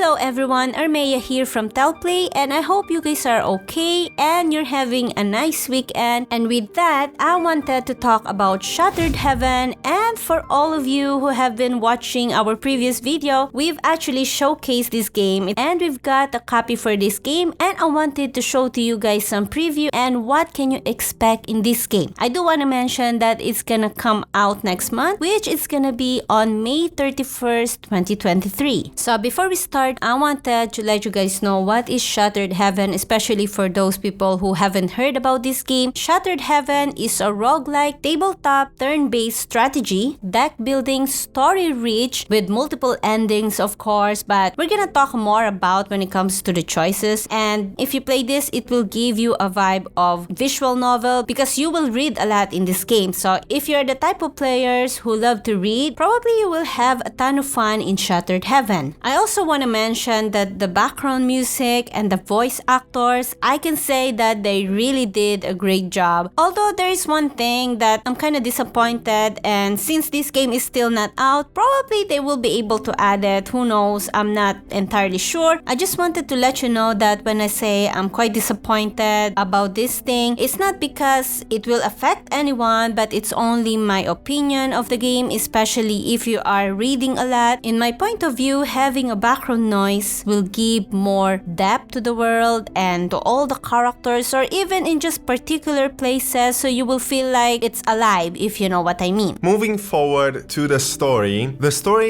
Hello everyone, Armea here from Telplay, and I hope you guys are okay and you're having a nice weekend. And with that, I wanted to talk about Shattered Heaven, and for all of you who have been watching our previous video, we've actually showcased this game and we've got a copy for this game, and I wanted to show to you guys some preview and what can you expect in this game. I do want to mention that it's gonna come out next month, which is gonna be on May 31st, 2023. So before we start, I wanted to let you guys know what is Shattered Heaven, especially for those people who haven't heard about this game. Shattered Heaven is a roguelike tabletop turn-based strategy, deck building, story rich with multiple endings of course, but we're gonna talk more about when it comes to the choices. And if you play this, it will give you a vibe of visual novel because you will read a lot in this game. So if you're the type of players who love to read, probably you will have a ton of fun in Shattered Heaven. I also want to mention that the background music and the voice actors, I can say that they really did a great job. Although there is one thing that I'm kind of disappointed, and since this game is still not out, probably they will be able to add it. Who knows? I'm not entirely sure. I just wanted to let you know that when I say I'm quite disappointed about this thing, it's not because it will affect anyone, but it's only my opinion of the game, especially if you are reading a lot. In my point of view, having a background noise will give more depth to the world and to all the characters, or even in just particular places, so you will feel like it's alive, if you know what I mean. Moving forward to the story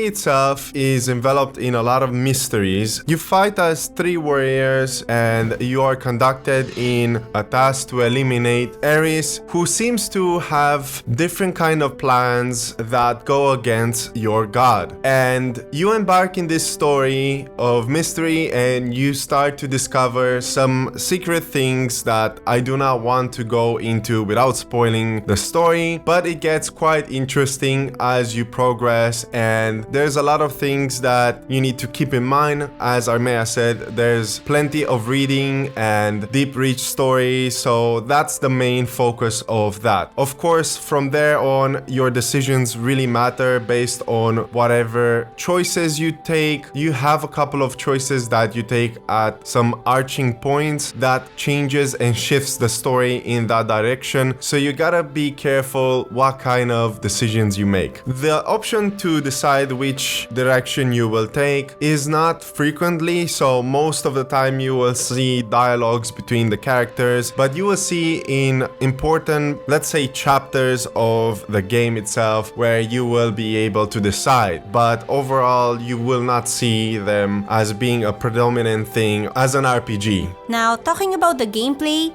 itself is enveloped in a lot of mysteries. You fight as 3 warriors and you are conducted in a task to eliminate Ares, who seems to have different kind of plans that go against your god. And you embark in this story of mystery and you start to discover some secret things that I do not want to go into without spoiling the story, but it gets quite interesting as you progress, and there's a lot of things that you need to keep in mind. As Armea said, there's plenty of reading and deep rich story, so that's the main focus of that. Of course, from there on, your decisions really matter based on whatever choices you take. You have a couple of choices that you take at some arching points that changes and shifts the story in that direction, so you gotta be careful what kind of decisions you make. The option to decide which direction you will take is not frequently, so most of the time you will see dialogues between the characters, but you will see in important, let's say, chapters of the game itself where you will be able to decide, but overall you will not see them as being a predominant thing as an RPG. Now, talking about the gameplay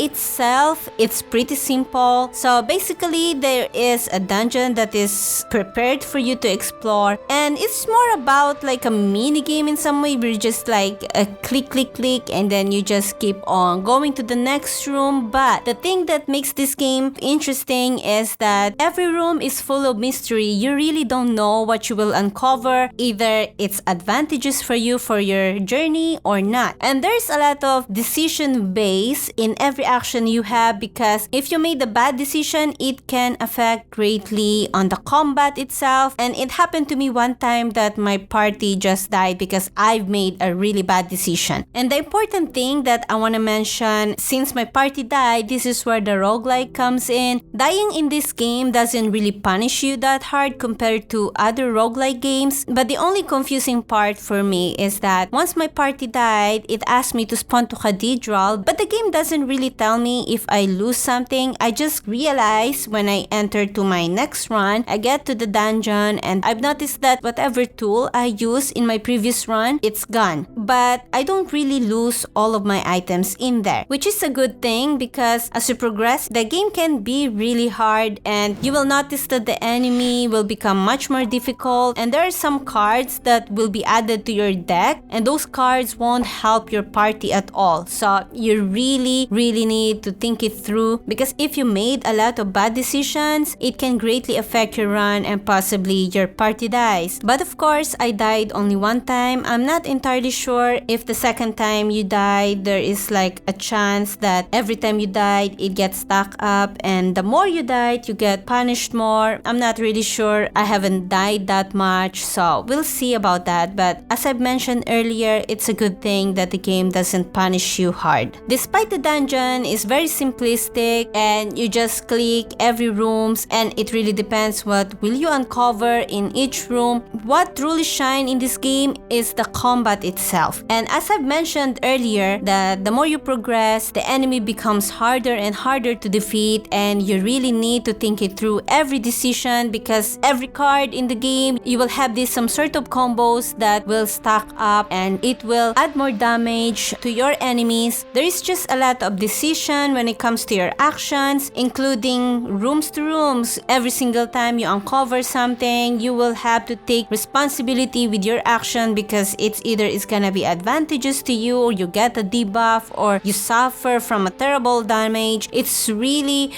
itself, it's pretty simple. So basically, there is a dungeon that is prepared for you to explore, and it's more about like a mini game in some way. We're just like a click, click, click, and then you just keep on going to the next room. But the thing that makes this game interesting is that every room is full of mystery. You really don't know what you will uncover. Either it's advantages for you for your journey or not. And there's a lot of decision base in every action you have, because if you made a bad decision, it can affect greatly on the combat itself. And it happened to me one time that my party just died because I've made a really bad decision. And the important thing that I want to mention, since my party died, this is where the roguelike comes in. Dying in this game doesn't really punish you that hard compared to other roguelike games, but the only confusing part for me is that once my party died, it asked me to spawn to Cathedral, but the game doesn't really tell me if I lose something. I just realized when I enter to my next run, I get to the dungeon and I've noticed that whatever tool I used in my previous run, it's gone. But I don't really lose all of my items in there, which is a good thing because as you progress, the game can be really hard and you will notice that the enemy will become much more difficult, and there are some cards that will be added to your deck and those cards won't help your party at all. So you really need to think it through, because if you made a lot of bad decisions, it can greatly affect your run and possibly your party dies. But of course, I died only one time. I'm not entirely sure if the second time you died, there is like a chance that every time you died, it gets stacked up, and the more you died, you get punished more. I'm not really sure. I haven't died that much, so we'll see about that. But as I've mentioned earlier, it's a good thing that the game doesn't punish you hard. Despite the dungeon is very simplistic and you just click every rooms, and it really depends what will you uncover in each room. What truly shine in this game is the combat itself. And as I've mentioned earlier, that the more you progress, the enemy becomes harder and harder to defeat, and you really need to think it through every decision, because every card in the game, you will have this some sort of combos that will stack up and it will add more damage to your enemies. There is just a lot of decision when it comes to your actions, including rooms to rooms. Every single time you uncover something, you will have to take responsibility with your action, because it's gonna be advantageous to you, or you get a debuff, or you suffer from a terrible damage. It's really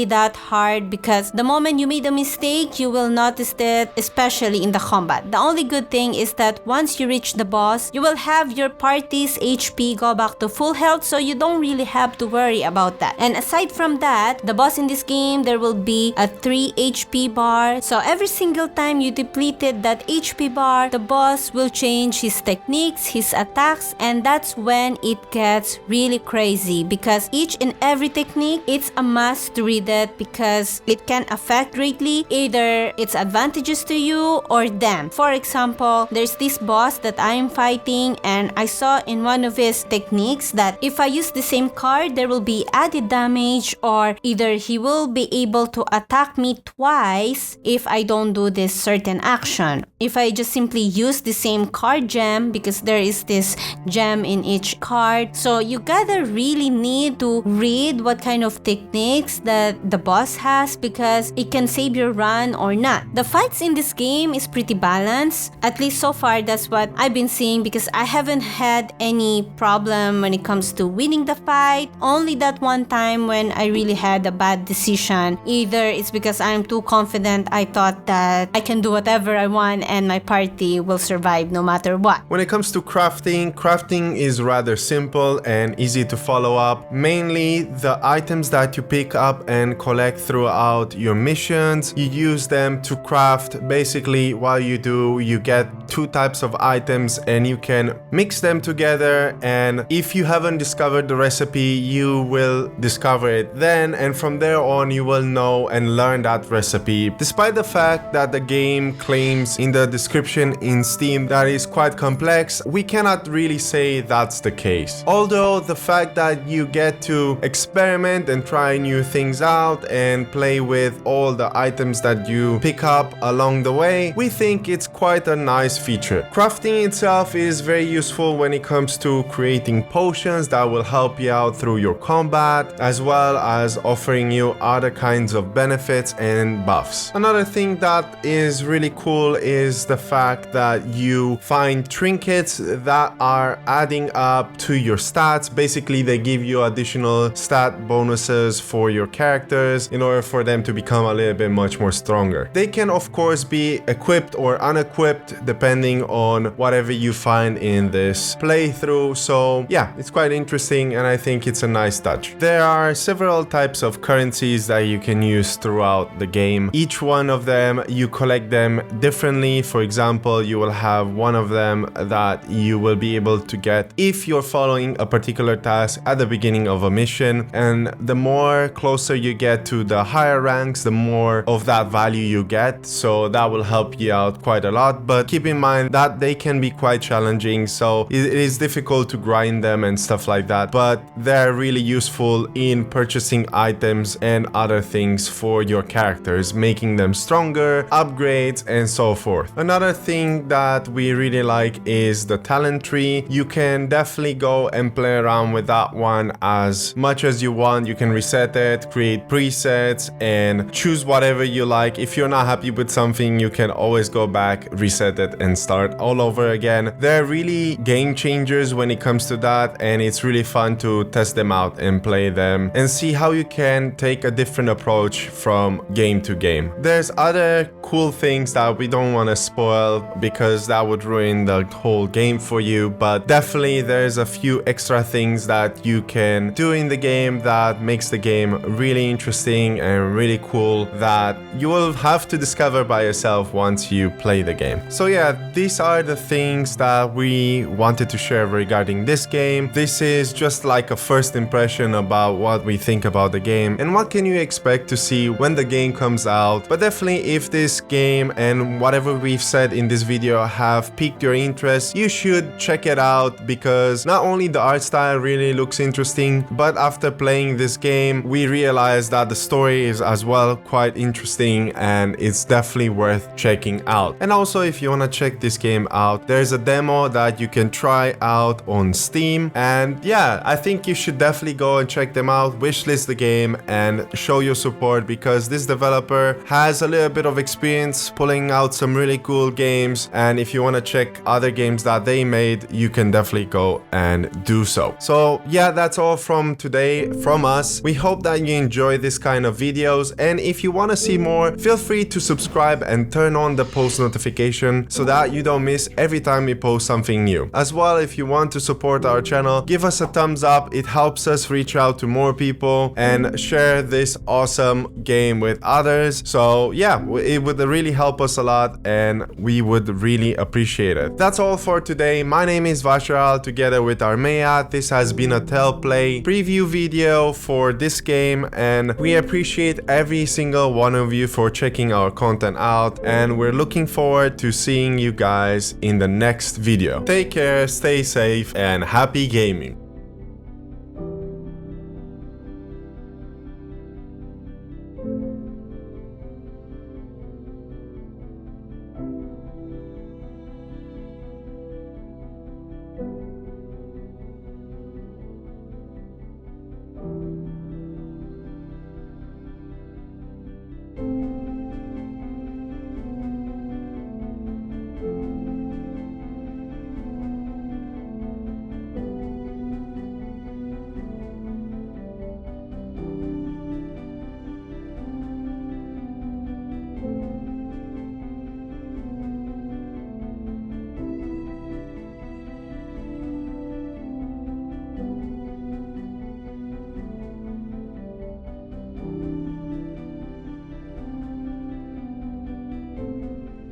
that hard, because the moment you made a mistake, you will notice that, especially in the combat. The only good thing is that once you reach the boss, you will have your party's HP go back to full health, so you don't really have to worry about that. And aside from that, the boss in this game, there will be a 3 HP bar. So every single time you depleted that HP bar, the boss will change his techniques, his attacks, and that's when it gets really crazy, because each and every technique, it's a must to read it, because it can affect greatly either it's advantageous to you or them. For example, there's this boss that I'm fighting, and I saw in one of his techniques that if I use the same card, there will be added damage, or either he will be able to attack me twice if I don't do this certain action. If I just simply use the same card gem, because there is this gem in each card, so you gotta really need to read what kind of techniques that the boss has, because it can save your run or not. The fights in this game is pretty balanced, at least so far. That's what I've been seeing, because I haven't had any problem when it comes to winning the fight. Only that one time when I really had a bad decision. Either it's because I'm too confident, I thought that I can do whatever I want and my party will survive no matter what. When it comes to crafting is rather simple and easy to follow up. Mainly the items that you pick up and collect throughout your missions, you use them to craft. Basically, what you do, you get 2 types of items and you can mix them together, and if you haven't discovered the recipe, you will discover it then, and from there on you will know and learn that recipe. Despite the fact that the game claims in the description in Steam that is quite complex, we cannot really say that's the case. Although the fact that you get to experiment and try new things out and play with all the items that you pick up along the way, we think it's quite a nice feature. Crafting itself is very useful when it comes to creating potions that will help you out through your combat, as well as offering you other kinds of benefits and buffs. Another thing that is really cool is the fact that you find trinkets that are adding up to your stats. Basically, they give you additional stat bonuses for your characters in order for them to become a little bit much more stronger. They can of course be equipped or unequipped depending on whatever you find in this playthrough. So yeah, it's quite interesting and I think it's a nice touch. There are several types of currencies that you can use throughout the game. Each one of them, you collect them differently. For example, you will have one of them that you will be able to get if you're following a particular task at the beginning of a mission, and the more closer you get to the higher ranks, the more of that value you get, so that will help you out quite a lot. But keep in mind that they can be quite challenging, so it is difficult to grind them and stuff like that, but they're really useful in purchasing items and other things for your characters, making them stronger, upgrades, and so forth. Another thing that we really like is the talent tree. You can definitely go and play around with that one as much as you want. You can reset it, create presets, and choose whatever you like. If you're not happy with something, you can always go back, reset it, and start all over again. They're really game changers when it comes to that, and it's really fun to test them out and play them and see how you can take a different approach from game to game. There's other cool things that we don't want to spoil because that would ruin the whole game for you, but definitely there's a few extra things that you can do in the game that makes the game really interesting and really cool that you will have to discover by yourself once you play the game. So yeah, these are the things that we wanted to share regarding this game. This is just like a first impression about what we think about the game and what can you expect to see when the game comes out. But definitely, if this game and whatever we've said in this video have piqued your interest, you should check it out, because not only the art style really looks interesting, but after playing this game we realized that the story is as well quite interesting and it's definitely worth checking out. And also, if you want to check this game out, there's a demo that you can try out on Steam, and yeah, I think you should definitely go and check them out, wishlist the game and show your support, because this developer has a little bit of experience pulling out some really cool games, and if you want to check other games that they made, you can definitely go and do so. So yeah, that's all from today from us. We hope that you enjoy this kind of videos, and if you want to see more, feel free to subscribe and turn on the post notification so that you don't miss every time we post something new. As well, if you want to support our channel, give us a thumbs up. It helps us reach out to more people and share this awesome game with others. So yeah, it would really help us a lot and we would really appreciate it. That's all for today. My name is Vashal, together with Armea. This has been a Tellplay preview video for this game, and we appreciate every single one of you for checking our content out, and we're looking forward to seeing you guys in the next video. Take care, stay safe, and happy gaming.